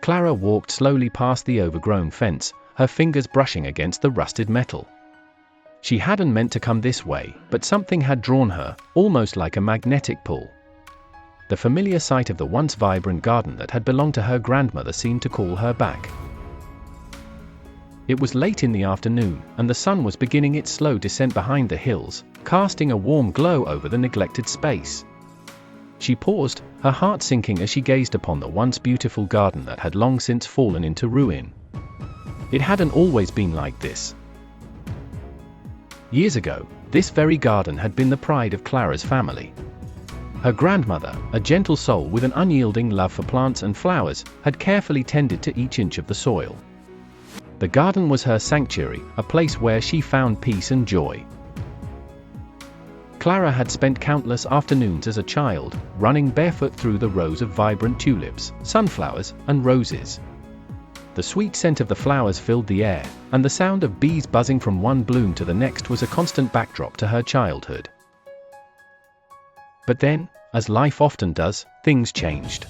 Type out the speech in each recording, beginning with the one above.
Clara walked slowly past the overgrown fence, her fingers brushing against the rusted metal. She hadn't meant to come this way, but something had drawn her, almost like a magnetic pull. The familiar sight of the once vibrant garden that had belonged to her grandmother seemed to call her back. It was late in the afternoon, and the sun was beginning its slow descent behind the hills, casting a warm glow over the neglected space. She paused, her heart sinking as she gazed upon the once beautiful garden that had long since fallen into ruin. It hadn't always been like this. Years ago, this very garden had been the pride of Clara's family. Her grandmother, a gentle soul with an unyielding love for plants and flowers, had carefully tended to each inch of the soil. The garden was her sanctuary, a place where she found peace and joy. Clara had spent countless afternoons as a child, running barefoot through the rows of vibrant tulips, sunflowers, and roses. The sweet scent of the flowers filled the air, and the sound of bees buzzing from one bloom to the next was a constant backdrop to her childhood. But then, as life often does, things changed.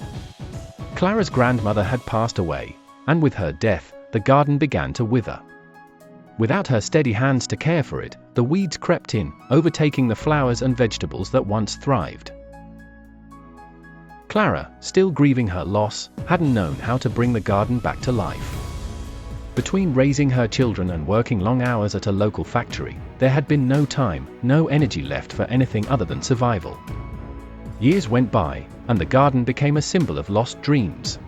Clara's grandmother had passed away, and with her death, the garden began to wither. Without her steady hands to care for it, the weeds crept in, overtaking the flowers and vegetables that once thrived. Clara, still grieving her loss, hadn't known how to bring the garden back to life. Between raising her children and working long hours at a local factory, there had been no time, no energy left for anything other than survival. Years went by, and the garden became a symbol of lost dreams.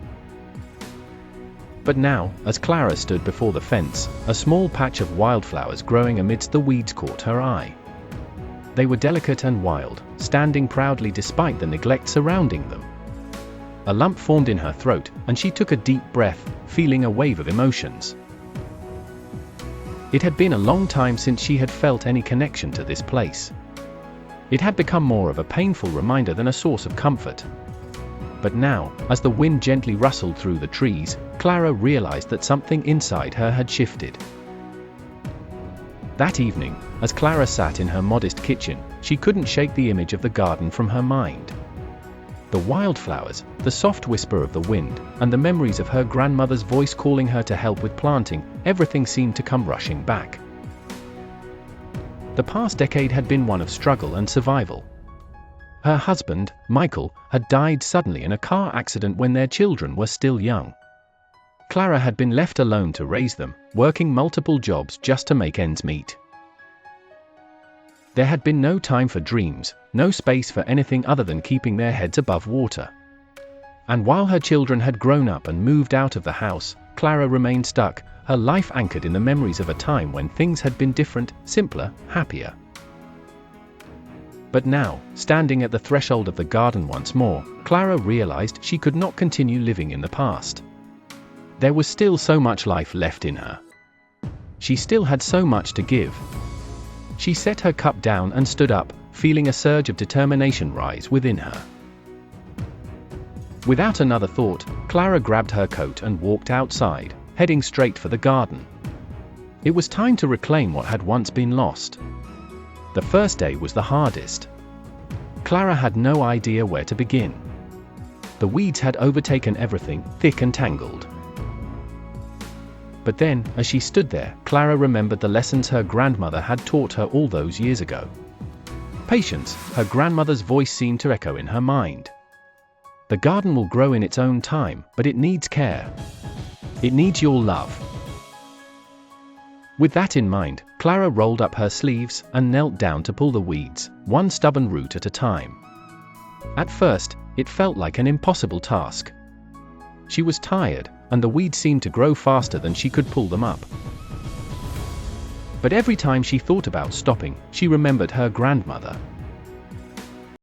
But now, as Clara stood before the fence, a small patch of wildflowers growing amidst the weeds caught her eye. They were delicate and wild, standing proudly despite the neglect surrounding them. A lump formed in her throat, and she took a deep breath, feeling a wave of emotions. It had been a long time since she had felt any connection to this place. It had become more of a painful reminder than a source of comfort. But now, as the wind gently rustled through the trees, Clara realized that something inside her had shifted. That evening, as Clara sat in her modest kitchen, she couldn't shake the image of the garden from her mind. The wildflowers, the soft whisper of the wind, and the memories of her grandmother's voice calling her to help with planting, everything seemed to come rushing back. The past decade had been one of struggle and survival. Her husband, Michael, had died suddenly in a car accident when their children were still young. Clara had been left alone to raise them, working multiple jobs just to make ends meet. There had been no time for dreams, no space for anything other than keeping their heads above water. And while her children had grown up and moved out of the house, Clara remained stuck, her life anchored in the memories of a time when things had been different, simpler, happier. But now, standing at the threshold of the garden once more, Clara realized she could not continue living in the past. There was still so much life left in her. She still had so much to give. She set her cup down and stood up, feeling a surge of determination rise within her. Without another thought, Clara grabbed her coat and walked outside, heading straight for the garden. It was time to reclaim what had once been lost. The first day was the hardest. Clara had no idea where to begin. The weeds had overtaken everything, thick and tangled. But then, as she stood there, Clara remembered the lessons her grandmother had taught her all those years ago. Patience, her grandmother's voice seemed to echo in her mind. The garden will grow in its own time, but it needs care. It needs your love. With that in mind, Clara rolled up her sleeves and knelt down to pull the weeds, one stubborn root at a time. At first, it felt like an impossible task. She was tired, and the weeds seemed to grow faster than she could pull them up. But every time she thought about stopping, she remembered her grandmother.